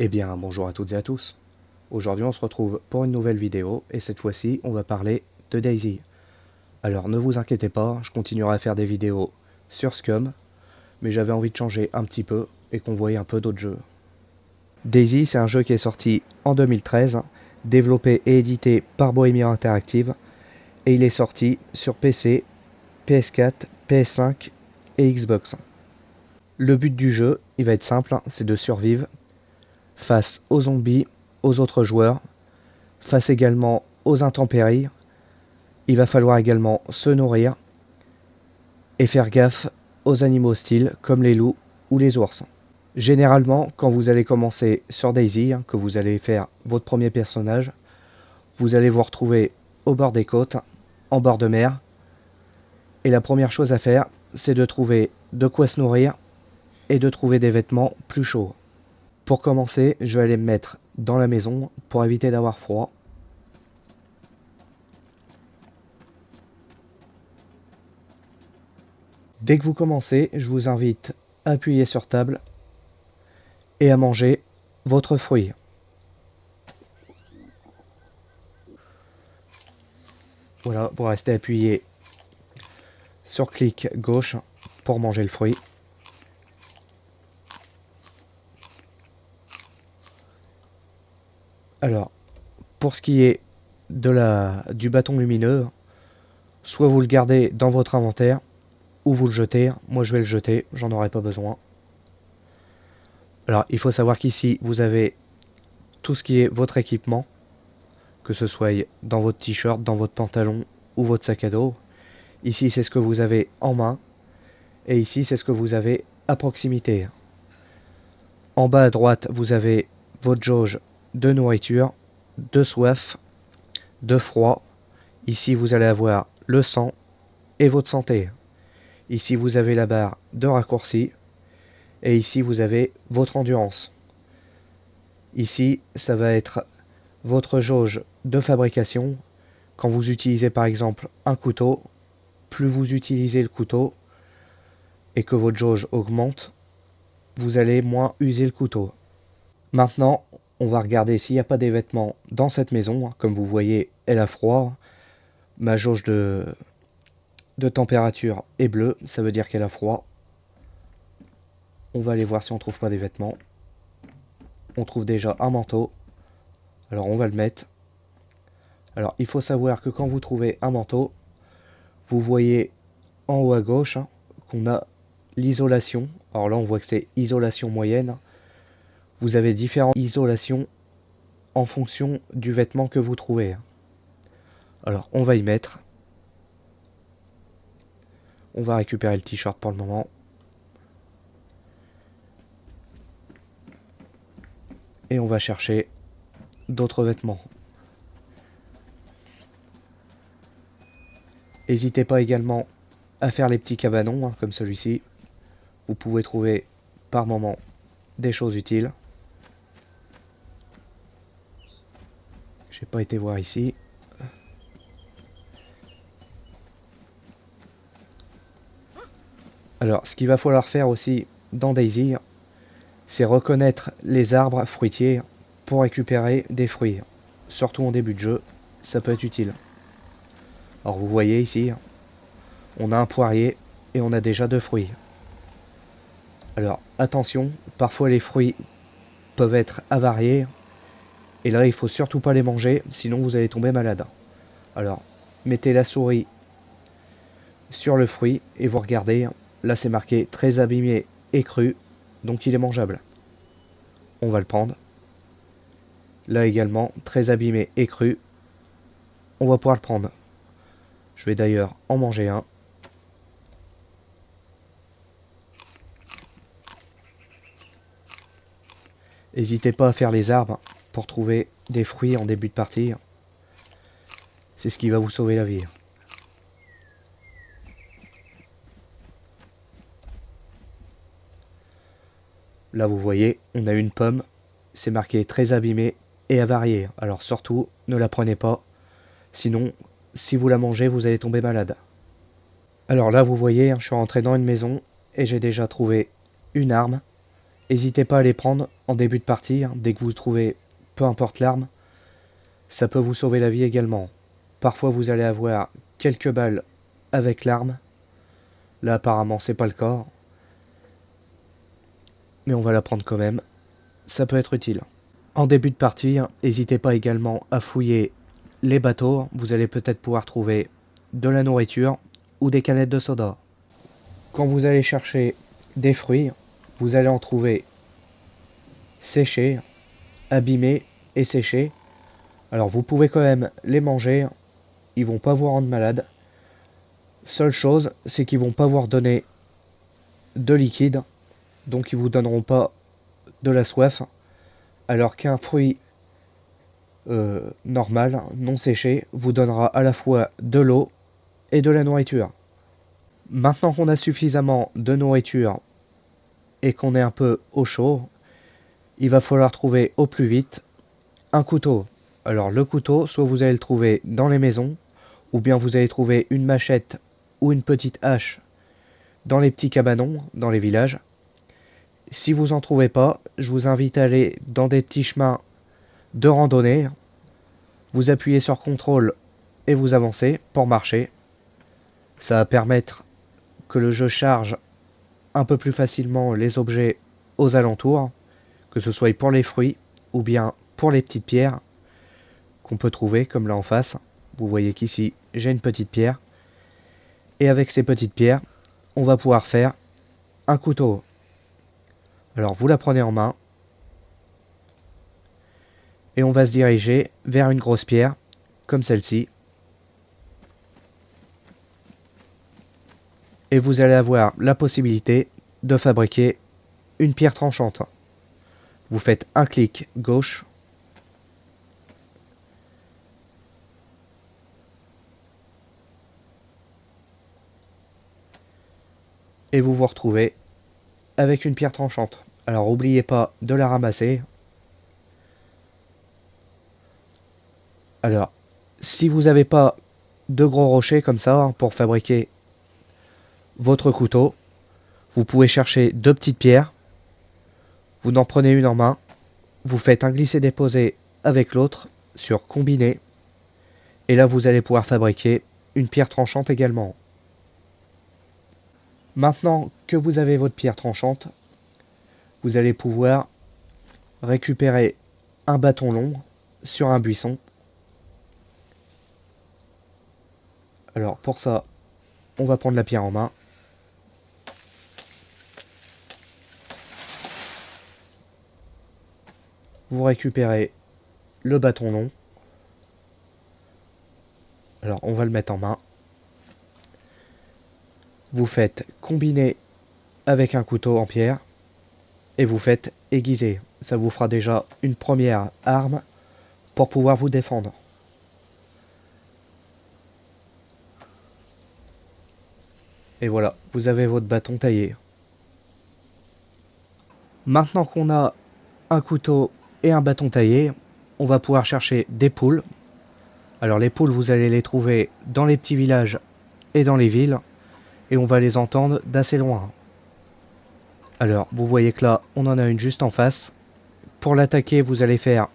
Eh bien, bonjour à toutes et à tous. Aujourd'hui, on se retrouve pour une nouvelle vidéo et cette fois-ci, on va parler de DayZ. Alors, ne vous inquiétez pas, je continuerai à faire des vidéos sur Scum, mais j'avais envie de changer un petit peu et qu'on voyait un peu d'autres jeux. DayZ, c'est un jeu qui est sorti en 2013, développé et édité par Bohemia Interactive, et il est sorti sur PC, PS4, PS5 et Xbox. Le but du jeu, il va être simple, c'est de survivre face aux zombies, aux autres joueurs, face également aux intempéries. Il va falloir également se nourrir et faire gaffe aux animaux hostiles comme les loups ou les ours. Généralement, quand vous allez commencer sur DayZ, que vous allez faire votre premier personnage, vous allez vous retrouver au bord des côtes, en bord de mer. Et la première chose à faire, c'est de trouver de quoi se nourrir et de trouver des vêtements plus chauds. Pour commencer, je vais aller me mettre dans la maison pour éviter d'avoir froid. Dès que vous commencez, je vous invite à appuyer sur table et à manger votre fruit. Voilà, vous restez appuyé sur clic gauche pour manger le fruit. Alors, pour ce qui est du bâton lumineux, soit vous le gardez dans votre inventaire, ou vous le jetez. Moi, je vais le jeter, j'en aurai pas besoin. Alors, il faut savoir qu'ici, vous avez tout ce qui est votre équipement, que ce soit dans votre t-shirt, dans votre pantalon ou votre sac à dos. Ici, c'est ce que vous avez en main, et ici, c'est ce que vous avez à proximité. En bas à droite, vous avez votre jauge de nourriture, de soif, de froid. Ici, vous allez avoir le sang et votre santé. Ici, vous avez la barre de raccourci. Et ici, vous avez votre endurance. Ici, ça va être votre jauge de fabrication. Quand vous utilisez par exemple un couteau, plus vous utilisez le couteau et que votre jauge augmente, vous allez moins user le couteau. Maintenant, on va regarder s'il n'y a pas des vêtements dans cette maison. Comme vous voyez, elle a froid. Ma jauge de température est bleue, ça veut dire qu'elle a froid. On va aller voir si on trouve pas des vêtements. On trouve déjà un manteau. Alors on va le mettre. Alors il faut savoir que quand vous trouvez un manteau, vous voyez en haut à gauche qu'on a l'isolation. Alors là on voit que c'est isolation moyenne. Vous avez différentes isolations en fonction du vêtement que vous trouvez. Alors on va y mettre. On va récupérer le t-shirt pour le moment. Et on va chercher d'autres vêtements. N'hésitez pas également à faire les petits cabanons comme celui-ci. Vous pouvez trouver par moment des choses utiles. J'ai pas été voir ici. Alors, ce qu'il va falloir faire aussi dans DayZ, c'est reconnaître les arbres fruitiers pour récupérer des fruits. Surtout en début de jeu, ça peut être utile. Alors vous voyez ici, on a un poirier et on a déjà 2 fruits. Alors attention, parfois les fruits peuvent être avariés et là il faut surtout pas les manger, sinon vous allez tomber malade. Alors mettez la souris sur le fruit et vous regardez, là c'est marqué très abîmé et cru, donc il est mangeable. On va le prendre. Là également, très abîmé et cru, on va pouvoir le prendre. Je vais d'ailleurs en manger un. N'hésitez pas à faire les arbres pour trouver des fruits en début de partie. C'est ce qui va vous sauver la vie. Là vous voyez, on a une pomme. C'est marqué très abîmé et avarié. Alors surtout, ne la prenez pas. Sinon, si vous la mangez, vous allez tomber malade. Alors là vous voyez, je suis rentré dans une maison et j'ai déjà trouvé une arme n'hésitez pas à les prendre en début de partie, hein, dès que vous trouvez, peu importe l'arme. Ça peut vous sauver la vie également. Parfois vous allez avoir quelques balles avec l'arme. Là apparemment c'est pas le cas. Mais on va la prendre quand même. Ça peut être utile. En début de partie, n'hésitez pas également à fouiller les bateaux. Vous allez peut-être pouvoir trouver de la nourriture ou des canettes de soda. Quand vous allez chercher des fruits, vous allez en trouver séchés, abîmés et séchés. Alors vous pouvez quand même les manger, ils vont pas vous rendre malade. Seule chose, c'est qu'ils vont pas vous redonner de liquide, donc ils vous donneront pas de la soif, alors qu'un fruit normal, non séché, vous donnera à la fois de l'eau et de la nourriture. Maintenant qu'on a suffisamment de nourriture et qu'on est un peu au chaud, il va falloir trouver au plus vite un couteau. Alors le couteau, soit vous allez le trouver dans les maisons, ou bien vous allez trouver une machette ou une petite hache dans les petits cabanons, dans les villages. Si vous n'en trouvez pas, je vous invite à aller dans des petits chemins de randonnée. Vous appuyez sur CTRL et vous avancez pour marcher. Ça va permettre que le jeu charge un peu plus facilement les objets aux alentours, que ce soit pour les fruits ou bien pour les petites pierres qu'on peut trouver, comme là en face. Vous voyez qu'ici, j'ai une petite pierre. Et avec ces petites pierres, on va pouvoir faire un couteau. Alors vous la prenez en main. Et on va se diriger vers une grosse pierre, comme celle-ci. Et vous allez avoir la possibilité de fabriquer une pierre tranchante. Vous faites un clic gauche. Et vous vous retrouvez avec une pierre tranchante. Alors n'oubliez pas de la ramasser. Alors, si vous n'avez pas de gros rochers comme ça pour fabriquer votre couteau, vous pouvez chercher deux petites pierres. Vous en prenez une en main. Vous faites un glisser-déposer avec l'autre sur combiner. Et là, vous allez pouvoir fabriquer une pierre tranchante également. Maintenant que vous avez votre pierre tranchante, vous allez pouvoir récupérer un bâton long sur un buisson. Alors pour ça, on va prendre la pierre en main. Vous récupérez le bâton long. Alors on va le mettre en main. Vous faites combiner avec un couteau en pierre et vous faites aiguiser. Ça vous fera déjà une première arme pour pouvoir vous défendre. Et voilà, vous avez votre bâton taillé. Maintenant qu'on a un couteau et un bâton taillé, on va pouvoir chercher des poules. Alors les poules, vous allez les trouver dans les petits villages et dans les villes. Et on va les entendre d'assez loin. Alors, vous voyez que là, on en a une juste en face. Pour l'attaquer, vous allez faire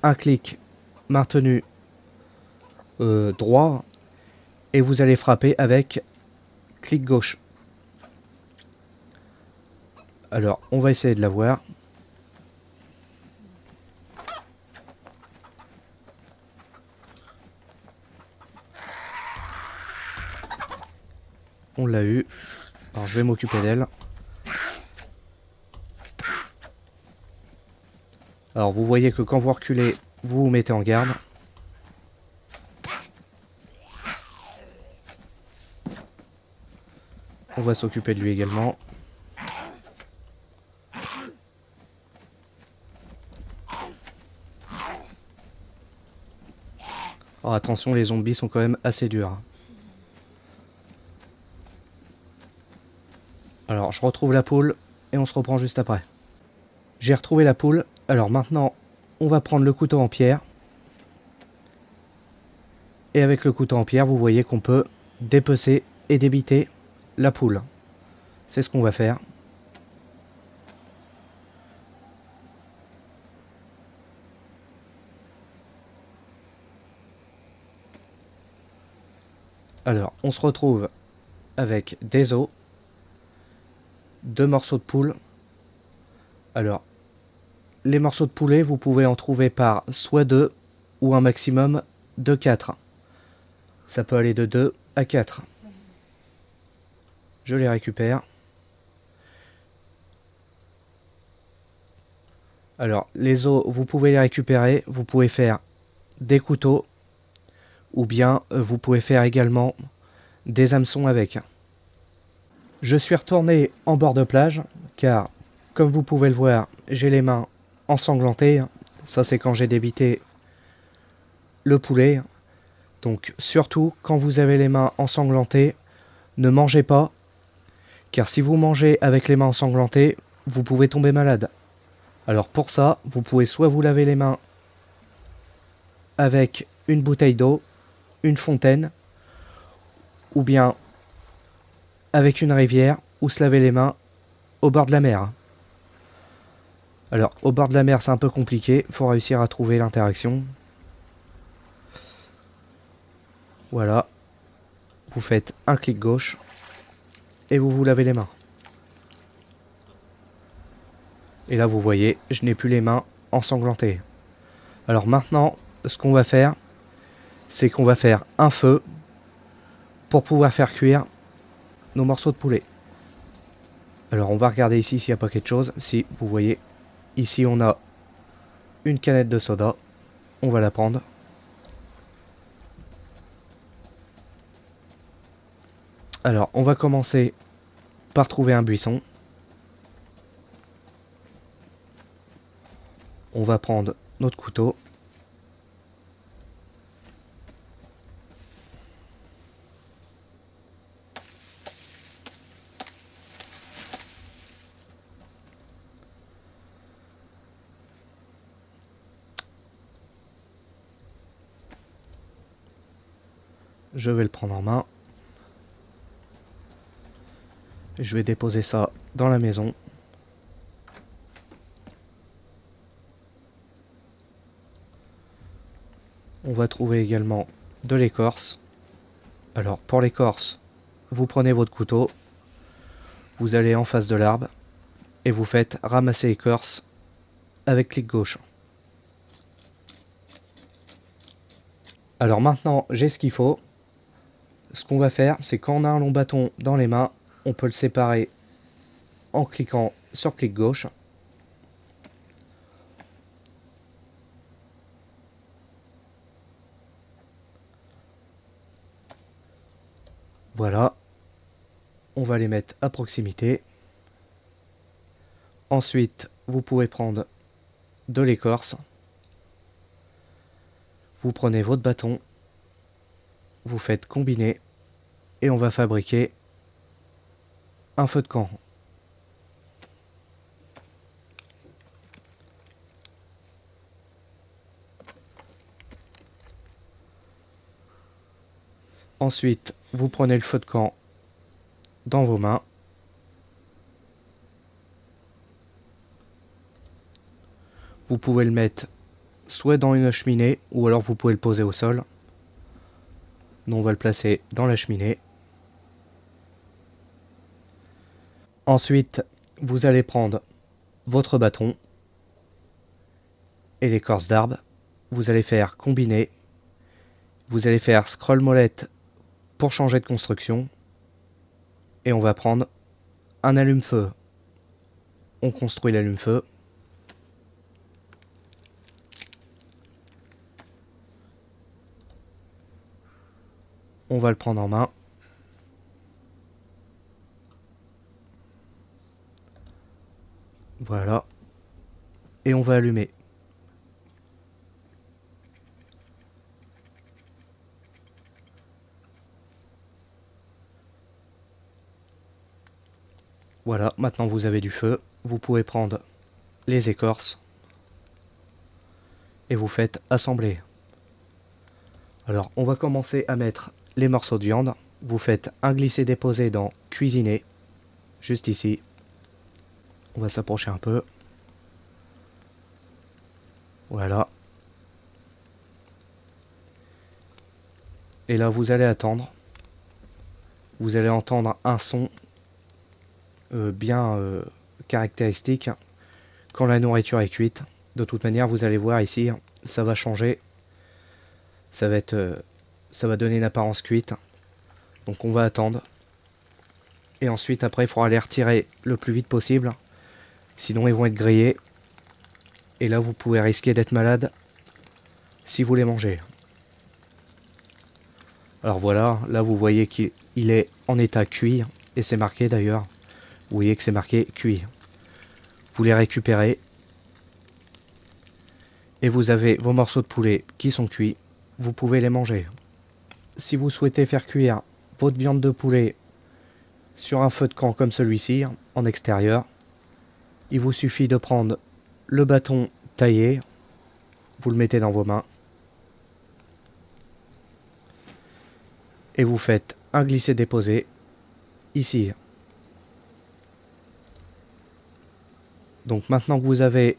un clic maintenu droit. Et vous allez frapper avec clic gauche. Alors, on va essayer de la voir. On l'a eu. Alors, je vais m'occuper d'elle. Alors, vous voyez que quand vous reculez, vous vous mettez en garde. On va s'occuper de lui également. Alors, attention, les zombies sont quand même assez durs. Alors, je retrouve la poule et on se reprend juste après. J'ai retrouvé la poule. Alors maintenant, on va prendre le couteau en pierre. Et avec le couteau en pierre, vous voyez qu'on peut dépecer et débiter la poule. C'est ce qu'on va faire. Alors, on se retrouve avec des os, 2 morceaux de poule. Alors, les morceaux de poulet, vous pouvez en trouver par soit 2 ou un maximum de 4. Ça peut aller de 2 à 4. Je les récupère. Alors, les os, vous pouvez les récupérer. Vous pouvez faire des couteaux ou bien vous pouvez faire également des hameçons avec. Je suis retourné en bord de plage car, comme vous pouvez le voir, j'ai les mains ensanglantées. Ça, c'est quand j'ai débité le poulet. Donc, surtout, quand vous avez les mains ensanglantées, ne mangez pas, car si vous mangez avec les mains ensanglantées, vous pouvez tomber malade. Alors pour ça, vous pouvez soit vous laver les mains avec une bouteille d'eau, une fontaine, ou bien avec une rivière, ou se laver les mains au bord de la mer. Alors au bord de la mer, c'est un peu compliqué, il faut réussir à trouver l'interaction. Voilà, vous faites un clic gauche et vous vous lavez les mains. Et là vous voyez, je n'ai plus les mains ensanglantées. Alors maintenant, ce qu'on va faire, c'est qu'on va faire un feu pour pouvoir faire cuire nos morceaux de poulet. Alors on va regarder ici s'il n'y a pas quelque chose. Si vous voyez, ici on a une canette de soda. On va la prendre. Alors on va commencer par trouver un buisson. On va prendre notre couteau. Je vais le prendre en main. Je vais déposer ça dans la maison. On va trouver également de l'écorce. Alors pour l'écorce, vous prenez votre couteau, vous allez en face de l'arbre et vous faites ramasser l'écorce avec clic gauche. Alors maintenant j'ai ce qu'il faut. Ce qu'on va faire, c'est quand on a un long bâton dans les mains, on peut le séparer en cliquant sur clic gauche. Voilà. On va les mettre à proximité. Ensuite, vous pouvez prendre de l'écorce. Vous prenez votre bâton. Vous faites combiner. Et on va fabriquer un feu de camp. Ensuite, vous prenez le feu de camp dans vos mains. Vous pouvez le mettre soit dans une cheminée, ou alors vous pouvez le poser au sol. Nous, on va le placer dans la cheminée. Ensuite, vous allez prendre votre bâton et l'écorce d'arbre. Vous allez faire combiner. Vous allez faire scroll molette pour changer de construction. Et on va prendre un allume-feu. On construit l'allume-feu. On va le prendre en main. Voilà. Et on va allumer. Voilà, maintenant vous avez du feu. Vous pouvez prendre les écorces et vous faites assembler. Alors, on va commencer à mettre les morceaux de viande. Vous faites un glisser-déposer dans cuisiner, juste ici. On va s'approcher un peu. Voilà. Et là, vous allez attendre vous allez entendre un son bien caractéristique quand la nourriture est cuite. De toute manière, vous allez voir ici, ça va changer. Ça va donner une apparence cuite. Donc on va attendre. Et ensuite, après, il faudra les retirer le plus vite possible. Sinon, ils vont être grillés. Et là, vous pouvez risquer d'être malade si vous les mangez. Alors voilà, là vous voyez qu'il est en état cuit. Et c'est marqué d'ailleurs. Vous voyez que c'est marqué cuit. Vous les récupérez. Et vous avez vos morceaux de poulet qui sont cuits. Vous pouvez les manger. Si vous souhaitez faire cuire votre viande de poulet sur un feu de camp comme celui-ci, en extérieur, il vous suffit de prendre le bâton taillé, vous le mettez dans vos mains, et vous faites un glisser-déposer ici. Donc maintenant que vous avez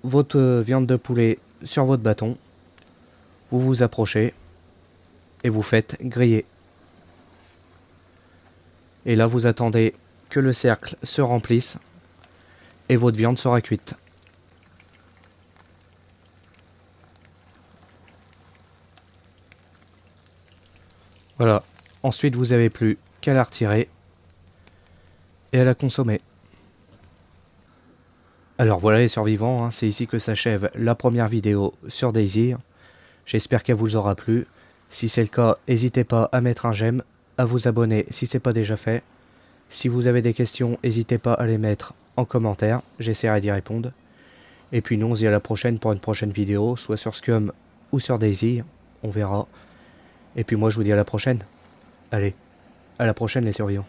votre viande de poulet sur votre bâton, vous vous approchez et vous faites griller. Et là vous attendez que le cercle se remplisse et votre viande sera cuite. Voilà, ensuite vous n'avez plus qu'à la retirer et à la consommer. Alors voilà les survivants, c'est ici que s'achève la première vidéo sur Daisy. J'espère qu'elle vous aura plu. Si c'est le cas, n'hésitez pas à mettre un j'aime, à vous abonner si ce n'est pas déjà fait. Si vous avez des questions, n'hésitez pas à les mettre en commentaire, j'essaierai d'y répondre. Et puis nous on se dit à la prochaine pour une prochaine vidéo, soit sur Scum ou sur Daisy, on verra. Et puis moi je vous dis à la prochaine. Allez, à la prochaine les survivants.